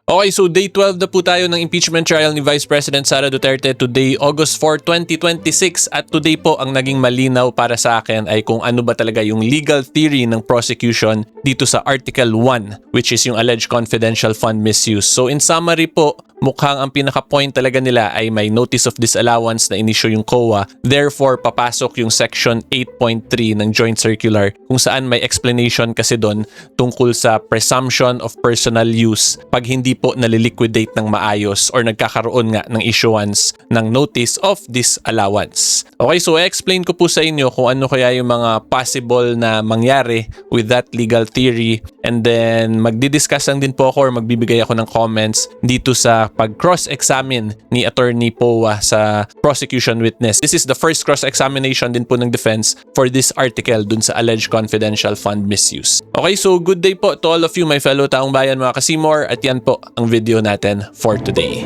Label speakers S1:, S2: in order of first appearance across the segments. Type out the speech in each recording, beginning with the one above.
S1: Okay, so day 12 na po tayo ng impeachment trial ni Vice President Sara Duterte today, August 4, 2026. At today po ang naging malinaw para sa akin ay kung ano ba talaga yung legal theory ng prosecution dito sa Article 1, which is yung alleged confidential fund misuse. So in summary po, mukhang ang pinaka-point talaga nila ay may notice of disallowance na inisyo yung COA. Therefore, papasok yung section 8.3 ng joint circular kung saan may explanation kasi doon tungkol sa presumption of personal use pag hindi po naliliquidate ng maayos or nagkakaroon nga ng issuance ng notice of disallowance. Okay, so i-explain ko po sa inyo kung ano kaya yung mga possible na mangyari with that legal theory, and then magdi-discuss lang din po ako or magbibigay ako ng comments dito sa pag-cross-examine ni Attorney Powa sa prosecution witness. This is the first cross-examination din po ng defense for this article dun sa alleged confidential fund misuse. Okay, so good day po to all of you, my fellow taong bayan, mga kasimor, at yan po ang video natin for today.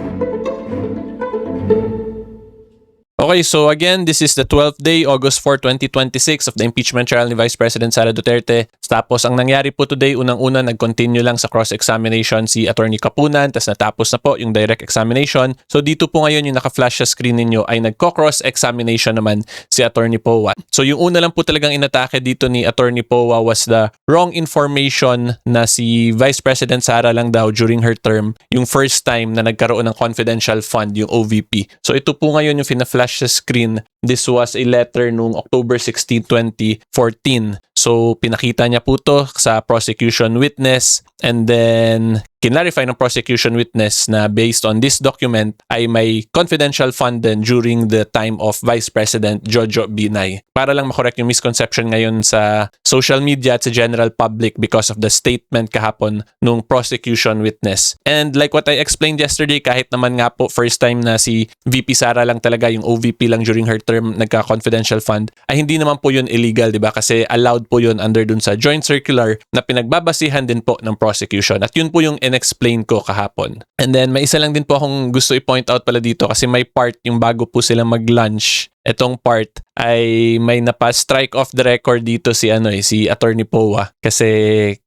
S1: Okay, so again, this is the 12th day, August 4, 2026 of the impeachment trial ni Vice President Sara Duterte. Tapos ang nangyari po today, unang-una nag-continue lang sa cross-examination si Attorney Kapunan, tapos natapos na po yung direct examination. So dito po ngayon yung naka-flash sa screen ninyo ay nagko-cross-examination naman si Attorney Powa. So yung una lang po talagang inatake dito ni Attorney Powa was the wrong information na si Vice President Sara lang daw during her term, yung first time na nagkaroon ng confidential fund, yung OVP. So ito po ngayon yung fina-flash sa screen. This was a letter noong October 16, 2014. So pinakita niya po to sa prosecution witness, and then kinlarify ng prosecution witness na based on this document ay may confidential fund din during the time of Vice President Jojo Binay. Para lang makorek yung misconception ngayon sa social media at sa general public because of the statement kahapon nung prosecution witness. And like what I explained yesterday, kahit naman nga po first time na si VP Sara lang talaga, yung OVP lang during her term nagka-confidential fund, ay hindi naman po yun illegal, di ba? Kasi allowed po yun under dun sa joint circular na pinagbabasihan din po ng prosecution. At yun po yung in-explain ko kahapon. And then may isa lang din po akong gusto i-point out pala dito kasi may part yung bago po sila mag-lunch. Etong part ay may napa-strike off the record dito si si Attorney Powa, kasi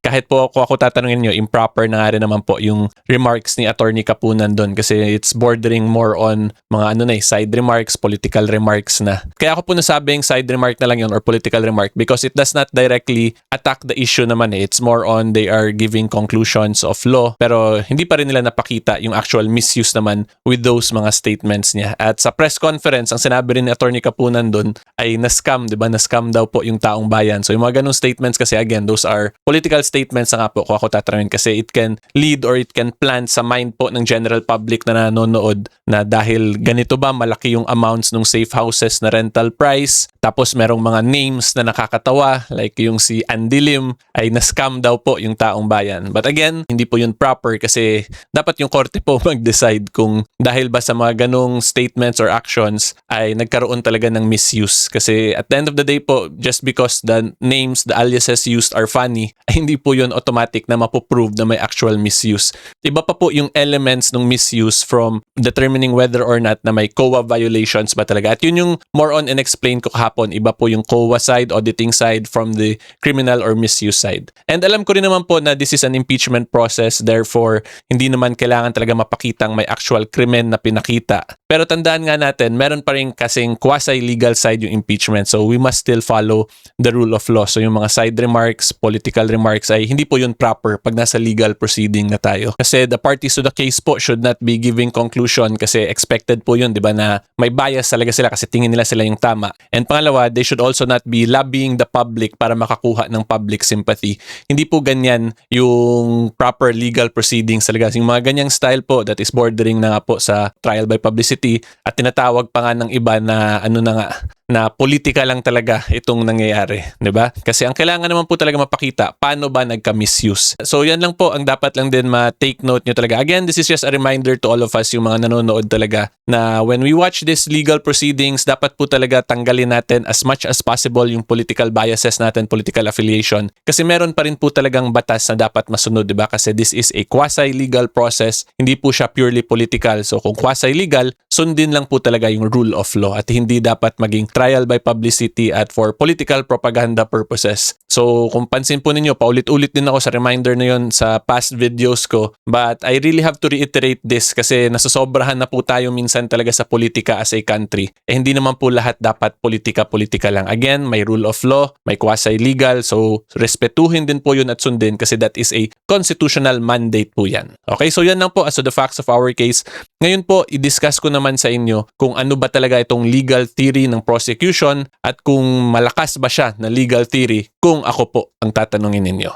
S1: kahit po ako tatanungin niyo, improper na nga rin naman po yung remarks ni Attorney Kapunan doon kasi it's bordering more on mga side remarks, political remarks na. Kaya ako po nasabing side remark na lang yun or political remark because it does not directly attack the issue naman. It's more on they are giving conclusions of law pero hindi pa rin nila napakita yung actual misuse naman with those mga statements niya. At sa press conference, ang sinabi rin ni Attorney Kapunan doon ay na-scam, di ba? Na-scam daw po yung taong bayan. So yung mga ganung statements kasi again, those are political statements na nga po kung ako tatanungin kasi it can lead or it can plant sa mind po ng general public na nanonood na dahil ganito ba malaki yung amounts ng safe houses na rental price, tapos merong mga names na nakakatawa like yung si Andy Lim ay na-scam daw po yung taong bayan. But again, hindi po yun proper kasi dapat yung korte po mag-decide kung dahil ba sa mga ganung statements or actions ay nagkaroon talaga ng misuse. Kasi at the end of the day po, just because the names, the aliases used are funny, ay hindi po yun automatic na mapoprove na may actual misuse. Iba pa po yung elements ng misuse from determining whether or not na may COA violations ba talaga. At yun yung more on in-explain ko kahapon. Iba po yung COA side, auditing side from the criminal or misuse side. And alam ko rin naman po na this is an impeachment process, therefore hindi naman kailangan talaga mapakitang may actual krimen na pinakita. Pero tandaan nga natin, meron pa rin kasing quasi-legal side yung impeachment. So we must still follow the rule of law. So yung mga side remarks, political remarks ay hindi po yun proper pag nasa legal proceeding na tayo. Kasi the parties to the case po should not be giving conclusion kasi expected po yun, di ba, na may bias talaga sila kasi tingin nila sila yung tama. And pangalawa, they should also not be lobbying the public para makakuha ng public sympathy. Hindi po ganyan yung proper legal proceedings talaga. Yung mga ganyang style po that is bordering na nga po sa trial by publicity at tinatawag pa nga ng iba na na politika lang talaga itong nangyayari, 'di ba? Kasi ang kailangan naman po talaga mapakita paano ba nagka-misuse. So yan lang po ang dapat lang din ma-take note nyo talaga. Again, this is just a reminder to all of us, yung mga nanonood talaga, na when we watch these legal proceedings, dapat po talaga tanggalin natin as much as possible yung political biases natin, political affiliation. Kasi meron pa rin po talagang batas na dapat masunod, 'di ba? Kasi this is a quasi-legal process, hindi po siya purely political. So kung quasi-legal, sundin lang po talaga yung rule of law at hindi dapat maging trial by publicity at for political propaganda purposes. So kung pansin po ninyo, paulit-ulit din ako sa reminder na yun sa past videos ko. But I really have to reiterate this kasi nasasobrahan na po tayo minsan talaga sa politika as a country. Hindi naman po lahat dapat politika-politika lang. Again, may rule of law, may quasi-legal. So respetuhin din po yun at sundin kasi that is a constitutional mandate po yan. Okay, so yan lang po as to the facts of our case. Ngayon po, i-discuss ko naman sa inyo kung ano ba talaga itong legal theory ng prosecution at kung malakas ba siya na legal theory kung ako po ang tatanungin ninyo.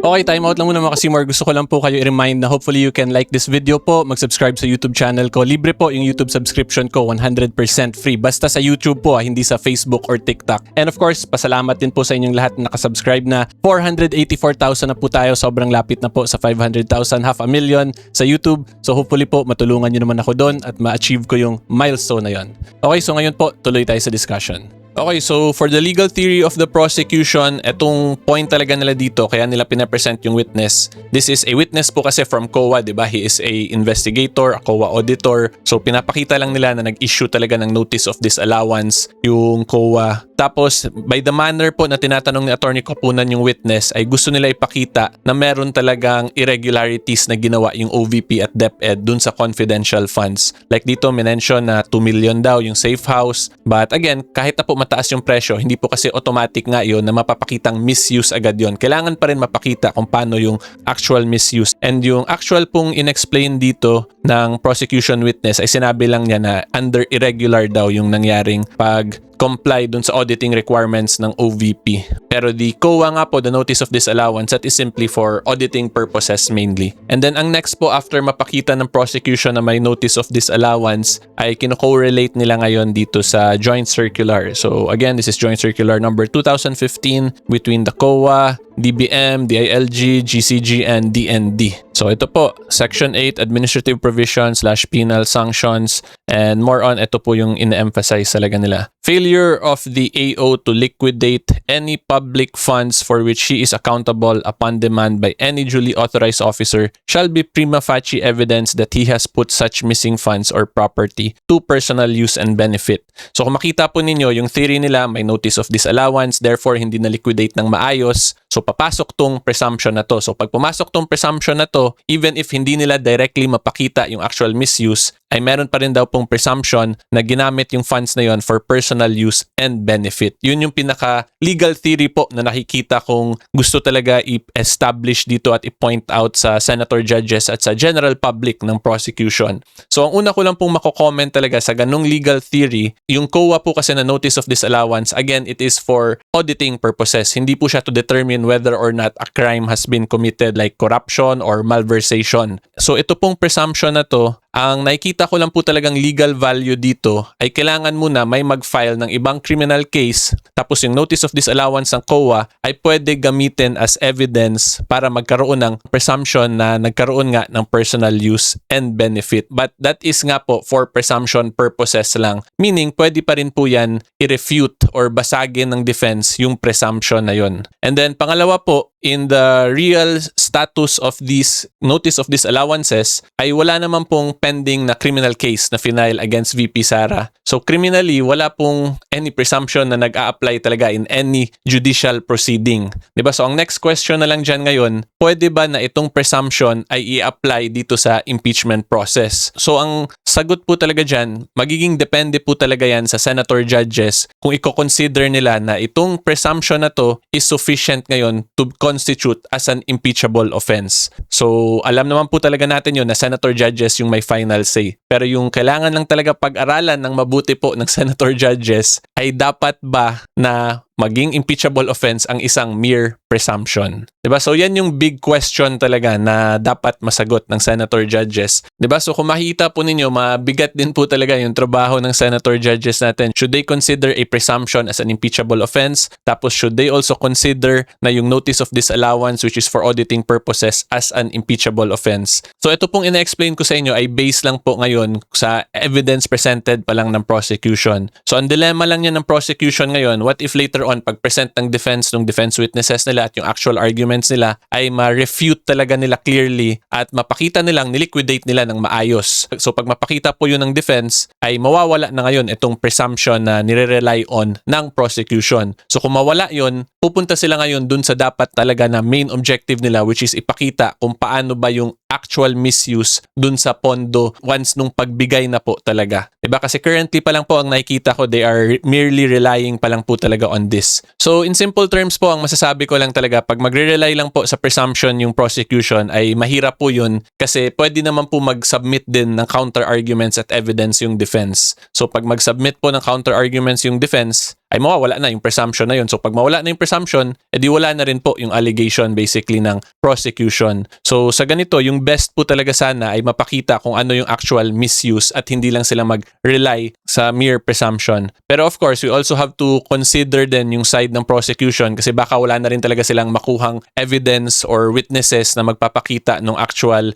S1: Okay, time out lang muna mga Kasimor. Gusto ko lang po kayo i-remind na hopefully you can like this video po, mag-subscribe sa YouTube channel ko. Libre po yung YouTube subscription ko, 100% free. Basta sa YouTube po, hindi sa Facebook or TikTok. And of course, pasalamat din po sa inyong lahat na nakasubscribe na. 484,000 na po tayo. Sobrang lapit na po sa 500,000, 500,000 sa YouTube. So hopefully po, matulungan nyo naman ako doon at ma-achieve ko yung milestone na yon. Okay, so ngayon po, tuloy tayo sa discussion. Okay, so for the legal theory of the prosecution, etong point talaga nila dito, kaya nila pinapresent yung witness. This is a witness po kasi from COA, di ba? He is a investigator, a COA auditor. So pinapakita lang nila na nag-issue talaga ng notice of disallowance yung COA. Tapos, by the manner po na tinatanong ni Attorney Kopunan yung witness, ay gusto nila ipakita na meron talagang irregularities na ginawa yung OVP at DepEd dun sa confidential funds. Like dito, minention na 2 million daw yung safe house. But again, kahit na po mataas yung presyo, hindi po kasi automatic nga yun na mapapakitang misuse agad yun. Kailangan pa rin mapakita kung paano yung actual misuse. And yung actual pong inexplain dito ng prosecution witness ay sinabi lang niya na under irregular daw yung nangyaring pag-comply dun sa auditing requirements ng OVP. Pero the COA nga po, the notice of disallowance, that is simply for auditing purposes mainly. And then ang next po after mapakita ng prosecution na may notice of disallowance ay kino-correlate nila ngayon dito sa joint circular. So again, this is joint circular number 2015 between the COA, DBM, DILG, GCG, and DND. So ito po, Section 8, Administrative Provisions/Penal Sanctions, and more on, ito po yung ina-emphasize talaga nila. Failure of the AO to liquidate any public funds for which he is accountable upon demand by any duly authorized officer shall be prima facie evidence that he has put such missing funds or property to personal use and benefit. So kung makita po ninyo, yung theory nila, may notice of disallowance, therefore hindi na-liquidate ng maayos. So papasok tong presumption na to. So pag pumasok tong presumption na to, even if hindi nila directly mapakita yung actual misuse, ay meron pa rin daw pong presumption na ginamit yung funds na yon for personal use and benefit. Yun yung pinaka legal theory po na nakikita kung gusto talaga i-establish dito at i-point out sa senator judges at sa general public ng prosecution. So ang una ko lang pong mako-comment talaga sa ganung legal theory, yung COA po kasi na notice of disallowance, again, it is for auditing purposes. Hindi po siya to determine whether or not a crime has been committed like corruption or malversation. So ito pong presumption na to, ang nakikita ko lang po talagang legal value dito ay kailangan muna may mag-file ng ibang criminal case tapos yung notice of disallowance ng COA ay pwede gamitin as evidence para magkaroon ng presumption na nagkaroon nga ng personal use and benefit. But that is nga po for presumption purposes lang. Meaning, pwede pa rin po yan i-refute or basagin ng defense yung presumption na yun. And then, pangalawa po, in the real status of this notice of disallowances ay wala naman pong pending na criminal case na final against VP Sara. So criminally, wala pong any presumption na nag-a-apply talaga in any judicial proceeding. Diba? So ang next question na lang dyan ngayon, pwede ba na itong presumption ay i-apply dito sa impeachment process? So ang sagot po talaga dyan, magiging depende po talaga yan sa senator judges kung i-consider nila na itong presumption na to is sufficient ngayon to constitute as an impeachable offense. So, alam naman po talaga natin yun na senator judges yung may final say. Pero yung kailangan lang talaga pag-aralan ng mabuti po ng senator judges ay dapat ba na maging impeachable offense ang isang mere presumption. Diba? So yan yung big question talaga na dapat masagot ng senator judges. Diba? So kung makita po ninyo, mabigat din po talaga yung trabaho ng senator judges natin. Should they consider a presumption as an impeachable offense? Tapos should they also consider na yung notice of disallowance which is for auditing purposes as an impeachable offense? So ito pong ina-explain ko sa inyo ay based lang po ngayon sa evidence presented pa lang ng prosecution. So ang dilemma lang niya ng prosecution ngayon, what if later on on, pag-present ng defense witnesses nila at yung actual arguments nila ay ma-refute talaga nila clearly at mapakita nilang niliquidate nila ng maayos. So pag mapakita po yun ng defense, ay mawawala na ngayon itong presumption na nire-rely on ng prosecution. So kung mawala yun, pupunta sila ngayon dun sa dapat talaga na main objective nila, which is ipakita kung paano ba yung actual misuse dun sa pondo once nung pagbigay na po talaga. Diba? Kasi currently pa lang po ang nakikita ko, they are merely relying pa lang po talaga on this. So in simple terms po, ang masasabi ko lang talaga, pag magre-rely lang po sa presumption yung prosecution, ay mahirap po yun kasi pwede naman po mag-submit din ng counter-arguments at evidence yung defense. So pag mag-submit po ng counter-arguments yung defense, ay mawawala na yung presumption na yun. So pag mawala na yung presumption, edi wala na rin po yung allegation basically ng prosecution. So sa ganito, yung best po talaga sana ay mapakita kung ano yung actual misuse at hindi lang sila mag-rely sa mere presumption. Pero of course, we also have to consider din yung side ng prosecution kasi baka wala na rin talaga silang makuhang evidence or witnesses na magpapakita ng actual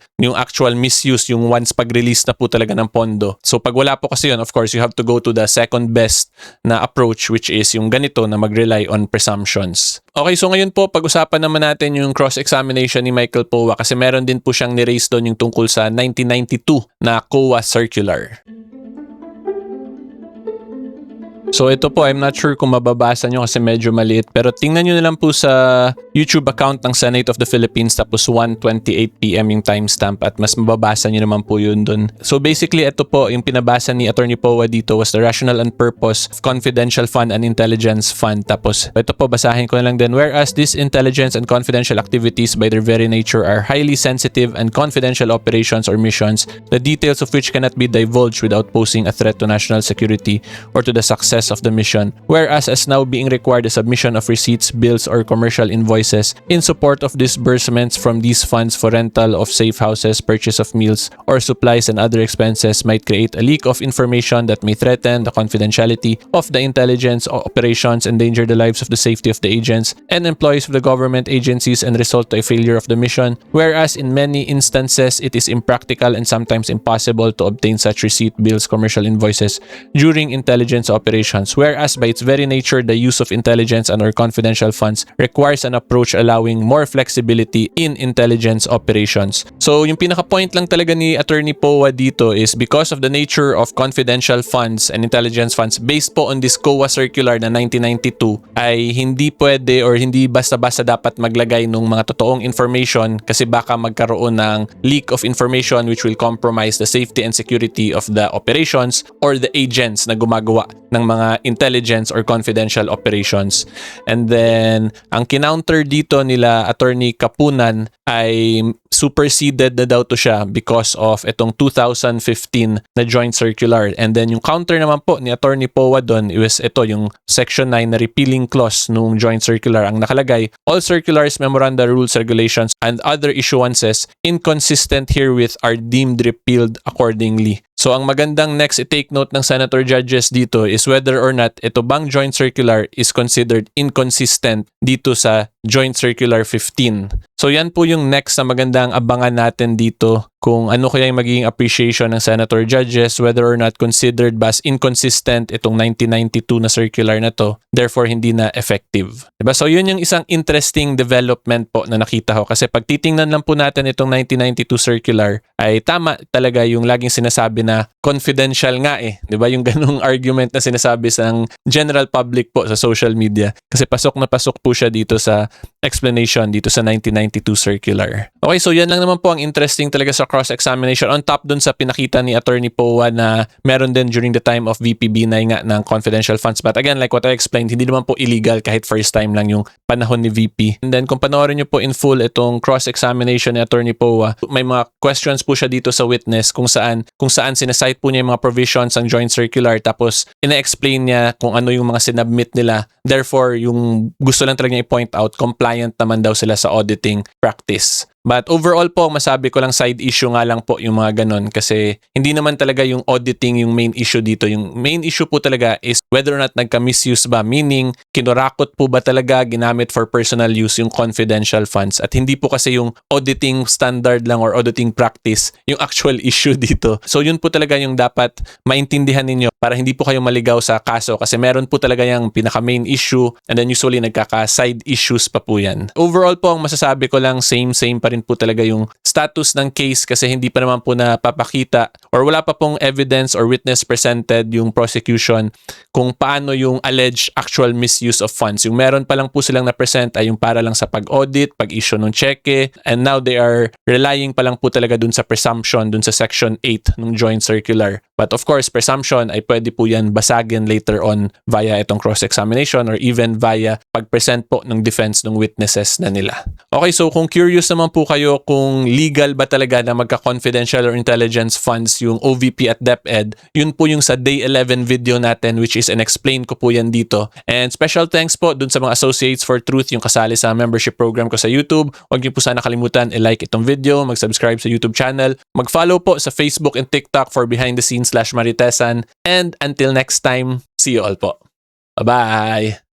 S1: misuse yung once pag-release na po talaga ng pondo. So pag wala po kasi yun, of course, you have to go to the second best na approach, which is yung ganito na mag-rely on presumptions. Okay, so ngayon po, pag-usapan naman natin yung cross-examination ni Michael Powa kasi meron din po siyang ni-raise doon yung tungkol sa 1992 na COA circular. So ito po, I'm not sure kung mababasa nyo kasi medyo maliit, pero tingnan nyo na lang po sa YouTube account ng Senate of the Philippines tapos 1:28 PM yung timestamp at mas mababasa nyo naman po yun dun. So basically ito po, yung pinabasa ni Attorney Powa dito was the rationale and purpose of confidential fund and intelligence fund. Tapos ito po, basahin ko na lang din. Whereas these intelligence and confidential activities by their very nature are highly sensitive and confidential operations or missions, the details of which cannot be divulged without posing a threat to national security or to the success of the mission, whereas as now being required the submission of receipts, bills, or commercial invoices in support of disbursements from these funds for rental of safe houses, purchase of meals, or supplies and other expenses might create a leak of information that may threaten the confidentiality of the intelligence operations, endanger the lives of the safety of the agents and employees of the government agencies, and result to a failure of the mission, whereas in many instances it is impractical and sometimes impossible to obtain such receipt, bills, commercial invoices during intelligence operations, whereas by its very nature the use of intelligence and or confidential funds requires an approach allowing more flexibility in intelligence operations. So yung pinaka-point lang talaga ni Attorney Powa dito is because of the nature of confidential funds and intelligence funds based po on this COA circular na 1992 ay hindi pwede or hindi basta-basta dapat maglagay ng mga totoong information kasi baka magkaroon ng leak of information which will compromise the safety and security of the operations or the agents na gumagawa ng mga intelligence or confidential operations. And then, ang kinounter dito nila Attorney Kapunan ay superseded na daw to siya because of itong 2015 na joint circular. And then, yung counter naman po ni Attorney Powa doon is ito, yung Section 9 na repealing clause nung joint circular. Ang nakalagay, all circulars, memoranda, rules, regulations, and other issuances inconsistent herewith are deemed repealed accordingly. So ang magandang next i-take note ng senator judges dito is whether or not ito bang joint circular is considered inconsistent dito sa joint circular 15. So yan po yung next na magandang abangan natin dito kung ano kaya yung magiging appreciation ng senator judges, whether or not considered ba as inconsistent itong 1992 na circular na to, therefore hindi na effective. Diba? So yun yung isang interesting development po na nakita ko kasi pag titingnan lang po natin itong 1992 circular ay tama talaga yung laging sinasabi na confidential nga eh. Diba? Yung ganung argument na sinasabi sa general public po sa social media kasi pasok na pasok po siya dito sa explanation dito sa 1992 circular. Okay, so yan lang naman po ang interesting talaga sa cross-examination on top dun sa pinakita ni Attorney Powa na meron din during the time of VPB9 nga ng confidential funds. But again, like what I explained, hindi naman po illegal kahit first time lang yung panahon ni VP. And then kung panoorin nyo po in full itong cross-examination ni Attorney Powa, may mga questions po siya dito sa witness kung saan sinasite po niya yung mga provisions ng joint circular tapos ina-explain niya kung ano yung mga sinubmit nila. Therefore, yung gusto lang talaga niya i-point out, compliant naman daw sila sa auditing practice. But overall po, masabi ko lang side issue nga lang po yung mga ganon kasi hindi naman talaga yung auditing yung main issue dito. Yung main issue po talaga is whether or not nagka-misuse ba, meaning kinurakot po ba talaga ginamit for personal use yung confidential funds at hindi po kasi yung auditing standard lang or auditing practice yung actual issue dito. So yun po talaga yung dapat maintindihan ninyo para hindi po kayo maligaw sa kaso kasi meron po talaga yung pinaka main issue and then usually nagkaka-side issues pa po yan. Overall po, ang masasabi ko lang same pa rin po talaga yung status ng case kasi hindi pa naman po napapakita or wala pa pong evidence or witness presented yung prosecution kung paano yung alleged actual misuse of funds. Yung meron pa lang po silang na-present ay yung para lang sa pag-audit, pag-issue ng cheque, and now they are relying pa lang po talaga dun sa presumption, dun sa section 8 ng joint circular. But of course, presumption ay pwede po yan basagin later on via itong cross-examination or even via pag-present po ng defense ng witnesses na nila. Okay, so kung curious naman po kayo kung legal ba talaga na magka-confidential or intelligence funds yung OVP at DepEd, yun po yung sa Day 11 video natin which is in-explain ko po yan dito. And special thanks po dun sa mga Associates for Truth yung kasali sa membership program ko sa YouTube. Huwag niyo po sana kalimutan i-like itong video, mag-subscribe sa YouTube channel, mag-follow po sa Facebook and TikTok for behind the scenes /Maritesan. And until next time, see you all po. Bye-bye!